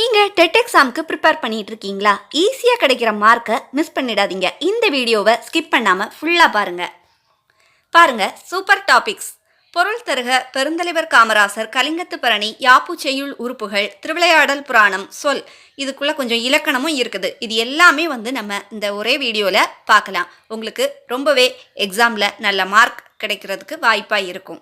நீங்கள் டெட் எக்ஸாமுக்கு ப்ரிப்பேர் பண்ணிட்டு இருக்கீங்களா? ஈஸியாக கிடைக்கிற மார்க்கை மிஸ் பண்ணிடாதீங்க. இந்த வீடியோவை ஸ்கிப் பண்ணாமல் ஃபுல்லாக பாருங்கள். Super topics. பொருள் தருக, பெருந்தலைவர் காமராசர், கலிங்கத்து பரணி, யாப்பு செய்யுள் உறுப்புகள், திருவிளையாடல் புராணம், சொல். இதுக்குள்ளே கொஞ்சம் இலக்கணமும் இருக்குது. இது எல்லாமே நம்ம இந்த ஒரே வீடியோவில் பார்க்கலாம். உங்களுக்கு ரொம்பவே எக்ஸாமில் நல்ல மார்க் கிடைக்கிறதுக்கு வாய்ப்பாக இருக்கும்.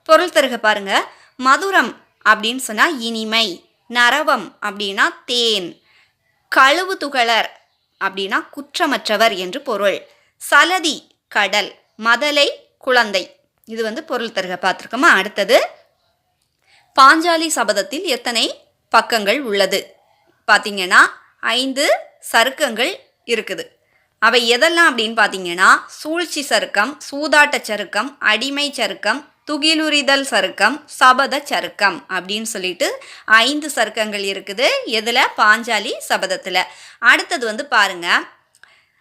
பொருள் தருக பாருங்கள். மதுரம் அப்படின்னு சொன்னால் இனிமை, நரவம் அப்படின்னா தேன், கழுவு துகளர் அப்படின்னா குற்றமற்றவர் என்று பொருள், சலதி கடல், மதலை குழந்தை. இது பொருள் தருக பார்த்துருக்கோமா? அடுத்தது பாஞ்சாலி சபதத்தில் எத்தனை பக்கங்கள் உள்ளது பார்த்தீங்கன்னா 5 சருக்கங்கள் இருக்குது. அவை எதெல்லாம் அப்படின்னு பார்த்தீங்கன்னா சூழ்ச்சி சருக்கம், சூதாட்ட சருக்கம், அடிமை சருக்கம், துகிலுரிதல் சருக்கம், சபத சருக்கம் அப்படின்னு சொல்லிட்டு 5 சருக்கங்கள் இருக்குது. எதில்? பாஞ்சாலி சபதத்தில். அடுத்தது பாருங்க,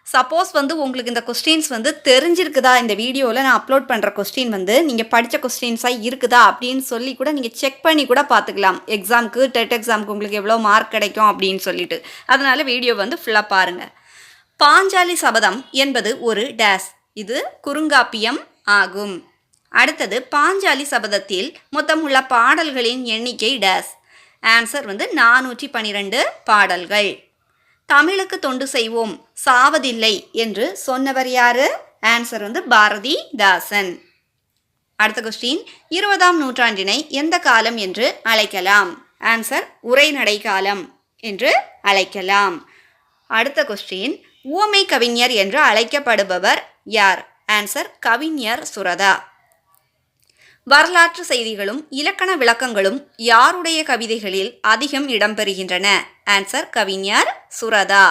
சப்போஸ் உங்களுக்கு இந்த கொஸ்டின்ஸ் தெரிஞ்சிருக்குதா, இந்த வீடியோவில் நான் அப்லோட் பண்ணுற கொஸ்டின் நீங்கள் படித்த கொஸ்டின்ஸாக இருக்குதா அப்படின்னு சொல்லி கூட நீங்கள் செக் பண்ணி கூட பார்த்துக்கலாம். எக்ஸாமுக்கு, டெட் எக்ஸாமுக்கு உங்களுக்கு எவ்வளோ மார்க் கிடைக்கும் அப்படின்னு சொல்லிட்டு. அதனால் வீடியோ ஃபுல்லாக பாருங்கள். பாஞ்சாலி சபதம் என்பது ஒரு டேஸ். இது குறுங்காப்பியம் ஆகும். அடுத்தது பாஞ்சாலி சபதத்தில் மொத்தம் உள்ள பாடல்களின் எண்ணிக்கை டேஸ். ஆன்சர் 412 பாடல்கள். தமிழுக்கு தொண்டு செய்வோம், சாவதில்லை என்று சொன்னவர் யாரு? ஆன்சர் பாரதிதாசன். அடுத்த கொஸ்டின், 20ஆம் நூற்றாண்டினை எந்த காலம் என்று அழைக்கலாம்? ஆன்சர் உரைநடை காலம் என்று அழைக்கலாம். அடுத்த கொஸ்டின், உவமை கவிஞர் என்று அழைக்கப்படுபவர் யார்? ஆன்சர் கவிஞர் சுரதா. வரலாற்று செய்திகளும் இலக்கண விளக்கங்களும் யாருடைய கவிதைகளில் அதிகம் இடம்பெறுகின்றன? ஆன்சர் கவிஞர் சுரதா.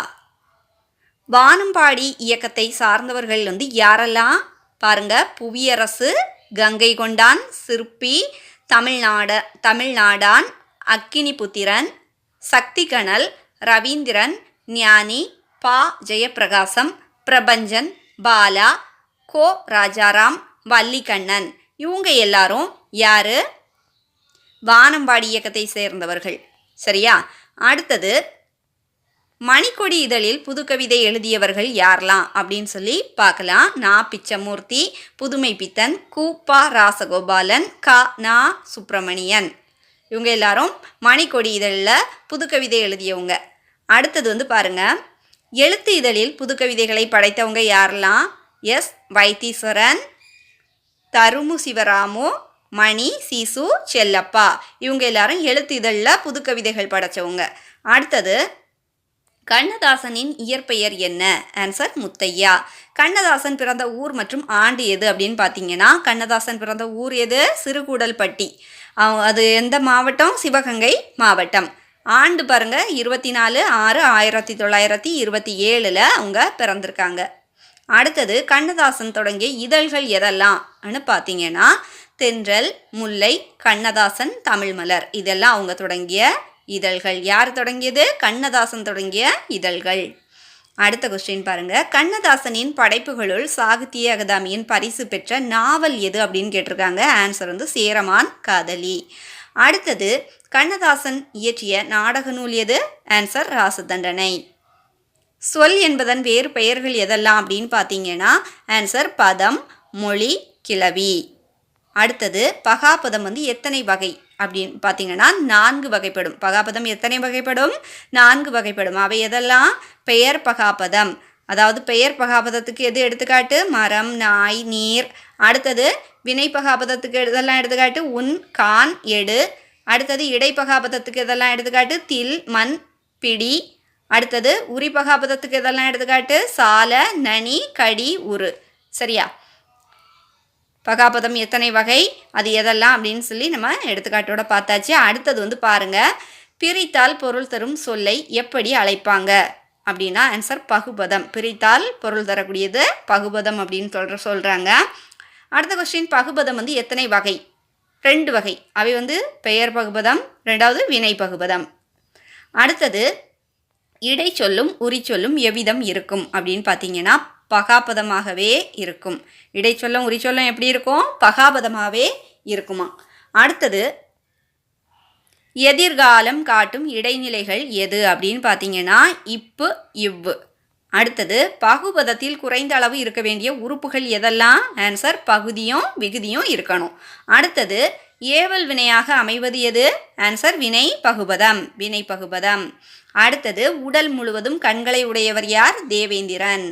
வானம்பாடி இயக்கத்தை சார்ந்தவர்கள் யாரெல்லாம் பாருங்க? புவியரசு, கங்கை கொண்டான், சிற்பி, தமிழ்நாடான், அக்கினிபுத்திரன், சக்திகணல், ரவீந்திரன், ஞானி, பா ஜெயப்பிரகாசம், பிரபஞ்சன், பாலா, கோ ராஜாராம், வள்ளிக்கண்ணன். இவங்க எல்லாரும் யாரு? வானம்பாடி இயக்கத்தை சேர்ந்தவர்கள். சரியா? அடுத்தது மணிக்கொடி இதழில் புதுக்கவிதை எழுதியவர்கள் யாரெல்லாம் அப்படின்னு சொல்லி பார்க்கலாம். நா பிச்சமூர்த்தி, புதுமை பித்தன், கூப்பா ராசகோபாலன், நா சுப்பிரமணியன். இவங்க எல்லாரும் மணிக்கொடி இதழில் புதுக்கவிதை எழுதியவங்க. அடுத்தது பாருங்க, எழுத்து இதழில் புதுக்கவிதைகளை படைத்தவங்க யாரெல்லாம்? எஸ் வைத்தீஸ்வரன், தருமு சிவராமு, மணி, சீசு, செல்லப்பா. இவங்க எல்லாரும் எழுத்து இதழில் புதுக்கவிதைகள் படைத்தவங்க. அடுத்தது கண்ணதாசனின் இயற்பெயர் என்ன? ஆன்சர் முத்தையா. கண்ணதாசன் பிறந்த ஊர் மற்றும் ஆண்டு எது அப்படின்னு பார்த்தீங்கன்னா, கண்ணதாசன் பிறந்த ஊர் எது? சிறுகூடல்பட்டி. அது எந்த மாவட்டம்? சிவகங்கை மாவட்டம். ஆண்டு பாருங்க 24/6/1927 அவங்க பிறந்திருக்காங்க. அடுத்தது கண்ணதாசன் தொடங்கிய இதழ்கள் எதெல்லாம் பார்த்தீங்கன்னா, தென்றல், முல்லை, கண்ணதாசன், தமிழ்மலர். இதெல்லாம் அவங்க தொடங்கிய இதழ்கள். யார் தொடங்கியது? கண்ணதாசன் தொடங்கிய இதழ்கள். அடுத்த கொஸ்டின் பாருங்க, கண்ணதாசனின் படைப்புகளுள் சாகித்ய அகாதமியின் பரிசு பெற்ற நாவல் எது அப்படின்னு கேட்டிருக்காங்க. ஆன்சர் சேரமான் காதலி. அடுத்தது கண்ணதாசன் இயற்றிய நாடக நூல் எது? ஆன்சர் ராசதண்டனை. சொல் என்பதன் வேறு பெயர்கள் எதெல்லாம் அப்படின்னு பார்த்தீங்கன்னா, ஆன்சர் பதம், மொழி, கிளவி. அடுத்தது பகாபதம் எத்தனை வகை அப்படின்னு பார்த்தீங்கன்னா 4 வகைப்படும். பகாபதம் எத்தனை வகைப்படும்? 4 வகைப்படும். அவை எதெல்லாம்? பெயர் பகாபதம், அதாவது பெயர் பகாபதத்துக்கு எது எடுத்துக்காட்டு? மரம், நாய், நீர். அடுத்தது வினை பகாபதத்துக்கு எதெல்லாம் எடுத்துக்காட்டு? உன், கான், எடு. அடுத்தது இடைப்பகாபதத்துக்கு எதெல்லாம் எடுத்துக்காட்டு? தில், மண், பிடி. அடுத்தது உரிபகாபதத்துக்கு எதெல்லாம் எடுத்துக்காட்டு? சால, நனி, கடி, உரு. சரியா? பகாபதம் எத்தனை வகை, அது எதெல்லாம் அப்படின்னு சொல்லி நம்ம எடுத்துக்காட்டோட பார்த்தாச்சு. அடுத்தது பாருங்க, பிரித்தால் பொருள் தரும் சொல்லை எப்படி அழைப்பாங்க அப்படின்னா, ஆன்சர் பகுபதம். பிரித்தால் பொருள் தரக்கூடியது பகுபதம் அப்படின்னு சொல்கிறாங்க. அடுத்த கொஸ்டின், பகுபதம் எத்தனை வகை? 2 வகை. அவை பெயர் பகுபதம், 2வது வினை பகுபதம். அடுத்தது இடைச்சொல்லும் உரிச்சொல்லும் எவ்விதம் இருக்கும் அப்படின்னு பார்த்தீங்கன்னா, பகாபதமாகவே இருக்கும். இடைச்சொல்லும் உரிச்சொல்லும் எப்படி இருக்கும்? பகாபதமாகவே இருக்குமா. அடுத்தது எதிர்காலம் காட்டும் இடைநிலைகள் எது அப்படின்னு பார்த்தீங்கன்னா இப்பு இவ்வு. அடுத்தது பகுபதத்தில் குறைந்த அளவு இருக்க வேண்டிய உறுப்புகள் எதெல்லாம்? ஆன்சர் பகுதியும் விகுதியும் இருக்கணும். அடுத்தது ஏவல் வினையாக அமைவது எது? ஆன்சர் வினை பகுபதம், வினை பகுபதம். அடுத்தது உடல் முழுவதும் கண்களை உடையவர் யார்? தேவேந்திரன்.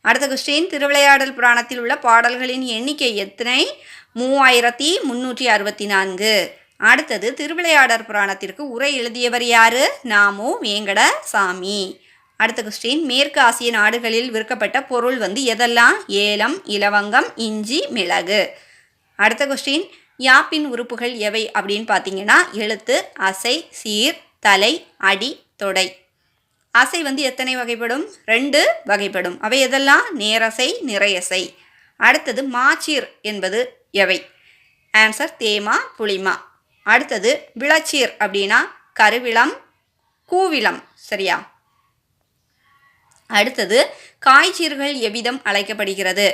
அடுத்த கொஸ்டின், திருவிளையாடல் புராணத்தில் உள்ள பாடல்களின் எண்ணிக்கை எத்தனை? 3364. அடுத்தது திருவிளையாடல் புராணத்திற்கு உரை எழுதியவர் யாரு? நாமு வேங்கடசாமி. அடுத்த கொஸ்டின், மேற்கு ஆசிய நாடுகளில் விற்கப்பட்ட பொருள் எதெல்லாம்? ஏலம், இலவங்கம், இஞ்சி, மிளகு. அடுத்த கொஸ்டின், யாப்பின் உறுப்புகள் எவை அப்படின்னு பார்த்தீங்கன்னா எழுத்து, அசை, சீர், தலை, அடி, தொடை. அசை எத்தனை வகைப்படும்? 2 வகைப்படும். அவை எதெல்லாம்? நேரசை, நிறையசை. அடுத்தது மாச்சீர் என்பது எவை? ஆன்சர் தேமா, புளிமா. அடுத்தது விளச்சீர் அப்படின்னா கருவிளம், கூவிளம். சரியா? அடுத்தது காய்ச்சீர்கள் எவ்விதம் அழைக்கப்படுகிறது?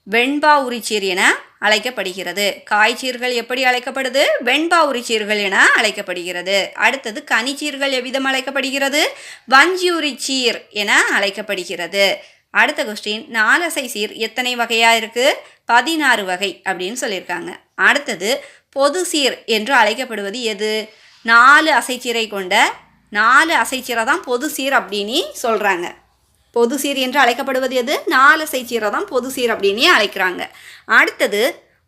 வெண்பா உரிச்சீர் என அழைக்கப்படுகிறது. காய்ச்சீர்கள் எப்படி அழைக்கப்படுது? வெண்பா உரிச்சீர்கள் என அழைக்கப்படுகிறது. அடுத்தது கனிச்சீர்கள் எவ்விதம் அழைக்கப்படுகிறது? வஞ்சி உரிச்சீர் என அழைக்கப்படுகிறது. அடுத்த கொஸ்டின், 4 அசை சீர் எத்தனை வகையாக இருக்குது? 16 வகை அப்படின்னு சொல்லியிருக்காங்க. அடுத்தது பொது சீர் என்று அழைக்கப்படுவது எது? 4 அசைச்சீரை கொண்ட 4 அசைச்சீரை தான் பொது சீர் அப்படின்னு சொல்கிறாங்க. பொது சீர் என்று அழைக்கப்படுவது எது? 4 அசைச்சீரை தான் பொது சீர் அப்படின்னு அழைக்கிறாங்க. அடுத்தது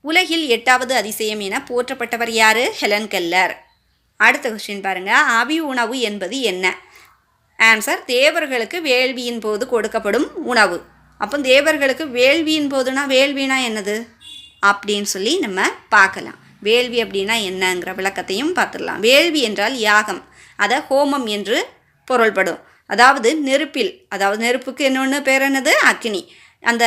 உலகில் 8வது அதிசயம் என போற்றப்பட்டவர் யார்? Helen Keller. அடுத்த கொஸ்டின் பாருங்கள், அவி உணவு என்பது என்ன? ஆன்சர் தேவர்களுக்கு வேள்வியின் போது கொடுக்கப்படும் உணவு. அப்போ தேவர்களுக்கு வேள்வியின் போதுனா வேள்வினா என்னது அப்படின்னு சொல்லி நம்ம பார்க்கலாம். வேள்வி அப்படின்னா என்னங்கிற விளக்கத்தையும் பார்த்துடலாம். வேள்வி என்றால் யாகம், அதை ஹோமம் என்று பொருள்படும். அதாவது நெருப்பில், அதாவது நெருப்புக்கு இன்னொன்று பேர் என்னது? அக்னி. அந்த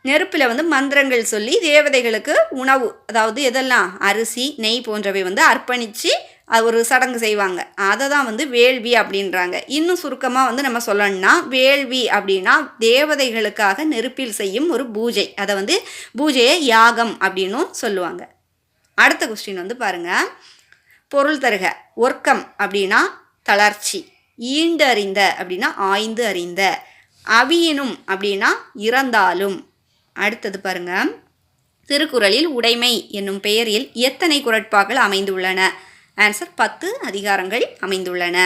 நெருப்பில் மந்திரங்கள் சொல்லி தேவதைகளுக்கு உணவு, அதாவது எதெல்லாம் அரிசி, நெய் போன்றவை அர்ப்பணித்து ஒரு சடங்கு செய்வாங்க. அதை தான் வேள்வி அப்படின்றாங்க. இன்னும் சுருக்கமாக நம்ம சொல்லணும்னா வேள்வி அப்படின்னா தேவதைகளுக்காக நெருப்பில் செய்யும் ஒரு பூஜை. அதை பூஜையை யாகம் அப்படின்னும் சொல்லுவாங்க. அடுத்த கொஸ்டின் பாருங்கள், பொருள் தருக. ஒர்க்கம் அப்படின்னா தளர்ச்சி, ஈண்டு அறிந்த அப்படின்னா ஆய்ந்து அறிந்த, அவியினும் அப்படின்னா இறந்தாலும். அடுத்தது பாருங்க, திருக்குறளில் உடைமை என்னும் பெயரில் எத்தனை குறட்பாக்கள் அமைந்துள்ளன? ஆன்சர் 10 அதிகாரங்கள் அமைந்துள்ளன.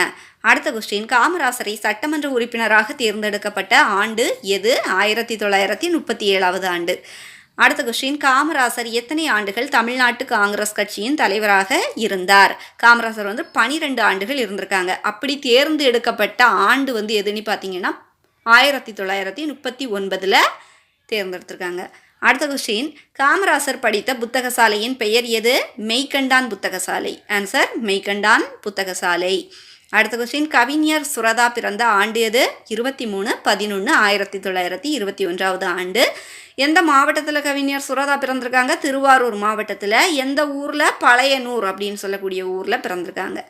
அடுத்த கொஸ்டின், காமராசரை சட்டமன்ற உறுப்பினராக தேர்ந்தெடுக்கப்பட்ட ஆண்டு எது? 1937வது ஆண்டு. அடுத்த கொஸ்டின், காமராசர் எத்தனை ஆண்டுகள் தமிழ்நாட்டு காங்கிரஸ் கட்சியின் தலைவராக இருந்தார்? காமராசர் 12 ஆண்டுகள் இருந்திருக்காங்க. அப்படி தேர்ந்தெடுக்கப்பட்ட ஆண்டு எதுன்னு பார்த்தீங்கன்னா 1939 தேர்ந்தெடுத்திருக்காங்க. அடுத்த கொஸ்டின், காமராசர் படித்த புத்தகசாலையின் பெயர் எது? மெய்கண்டான் புத்தகசாலை. ஆன்சர் மெய்கண்டான் புத்தகசாலை. அடுத்த கொஸ்டின், கவிஞர் சுரதா பிறந்த ஆண்டு எது? 23/11/1921வது ஆண்டு. எந்த மாவட்டத்தில் கவிஞர் சுரதா பிறந்திருக்காங்க? திருவாரூர் மாவட்டத்தில். எந்த ஊரில்? பழையனூர் அப்படின்னு சொல்லக்கூடிய ஊரில் பிறந்திருக்காங்க.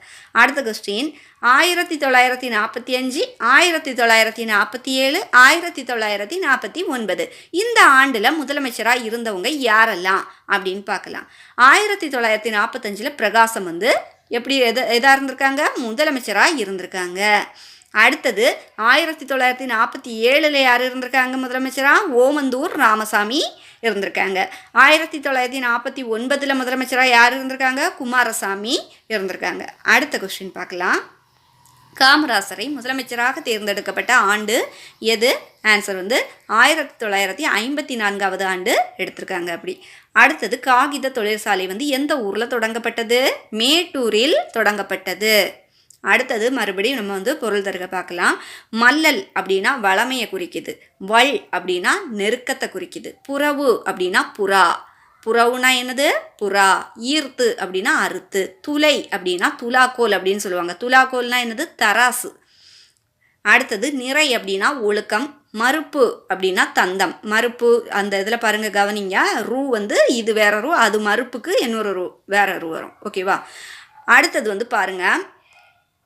அடுத்த கொஸ்டின், 1945, 1947, 1949 இந்த ஆண்டில் முதலமைச்சராக இருந்தவங்க யாரெல்லாம் அப்படின்னு பார்க்கலாம். 1945 பிரகாசம் எப்படி எதாக இருந்திருக்காங்க? முதலமைச்சராக இருந்திருக்காங்க. அடுத்தது 1947 யார் இருந்திருக்காங்க முதலமைச்சராக? ஓமந்தூர் ராமசாமி இருந்திருக்காங்க. 1949 முதலமைச்சராக யார் இருந்திருக்காங்க? குமாரசாமி இருந்திருக்காங்க. அடுத்த கொஸ்டின் பார்க்கலாம், காமராசரை முதலமைச்சராக தேர்ந்தெடுக்கப்பட்ட ஆண்டு எது? ஆன்சர் 1954வது ஆண்டு எடுத்திருக்காங்க. அப்படி அடுத்தது, காகித தொழிற்சாலை எந்த ஊரில் தொடங்கப்பட்டது? மேட்டூரில் தொடங்கப்பட்டது. அடுத்தது மறுபடியும் நம்ம பொருள் தருக பார்க்கலாம். மல்லல் அப்படின்னா வளமையை குறிக்குது. வள் அப்படின்னா நெருக்கத்தை குறிக்குது. புறவு அப்படின்னா புறா. புறவுனா என்னது? புறா. ஈர்த்து அப்படின்னா அறுத்து. துளை அப்படின்னா துலாக்கோல் அப்படின்னு சொல்லுவாங்க. துலாக்கோல்னா என்னது? தராசு. அடுத்தது நிறை அப்படின்னா ஒழுக்கம். மறுப்பு அப்படின்னா தந்தம். மறுப்பு அந்த இதில் பாருங்கள், கவனிங்க. ரூ இது வேற ரூ, அது மறுப்புக்கு இன்னொரு ரூ வேற ரூ வரும். ஓகேவா? அடுத்தது பாருங்கள்,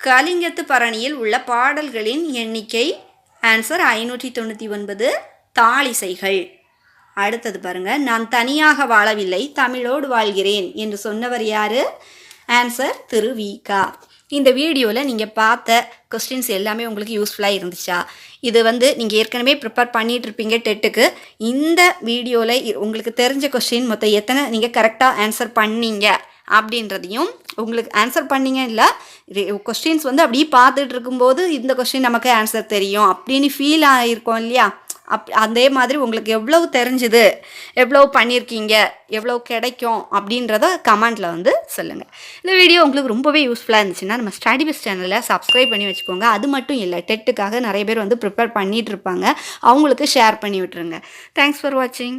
கலிங்கத்து பரணியில் உள்ள பாடல்களின் எண்ணிக்கை. ஆன்சர் 599 தாளிசைகள். அடுத்தது பாருங்க, நான் தனியாக வாழவில்லை தமிழோடு வாழ்கிறேன் என்று சொன்னவர் யாரு? ஆன்சர் திரு விகா. இந்த வீடியோவில் நீங்கள் பார்த்த கொஸ்டின்ஸ் எல்லாமே உங்களுக்கு யூஸ்ஃபுல்லாக இருந்துச்சா? இது நீங்கள் ஏற்கனவே ப்ரிப்பேர் பண்ணிகிட்டு இருப்பீங்க டெட்டுக்கு. இந்த வீடியோவில் உங்களுக்கு தெரிஞ்ச கொஸ்டின் மொத்தம் எத்தனை நீங்கள் கரெக்டாக ஆன்சர் பண்ணீங்க அப்படின்றதையும், உங்களுக்கு ஆன்சர் பண்ணீங்க இல்லை கொஸ்டின்ஸ் அப்படியே பார்த்துட்டு இருக்கும்போது இந்த கொஸ்டின் நமக்கு ஆன்சர் தெரியும் அப்படின்னு ஃபீல் ஆகிருக்கோம் இல்லையா? அதே மாதிரி உங்களுக்கு எவ்வளவு தெரிஞ்சுது, எவ்வளோ பண்ணியிருக்கீங்க, எவ்வளோ கிடைக்கும் அப்படின்றத கமெண்ட்டில் சொல்லுங்கள். இந்த வீடியோ உங்களுக்கு ரொம்பவே யூஸ்ஃபுல்லாக இருந்துச்சுன்னா நம்ம ஸ்டடி பெஸ்ட் சேனலில் சப்ஸ்கிரைப் பண்ணி வச்சுக்கோங்க. அது மட்டும் இல்லை, டெட்டுக்காக நிறைய பேர் ப்ரிப்பேர் பண்ணிகிட்டு இருப்பாங்க, அவங்களுக்கு ஷேர் பண்ணி விட்டுருங்க. தேங்க்ஸ் ஃபார் வாட்சிங்.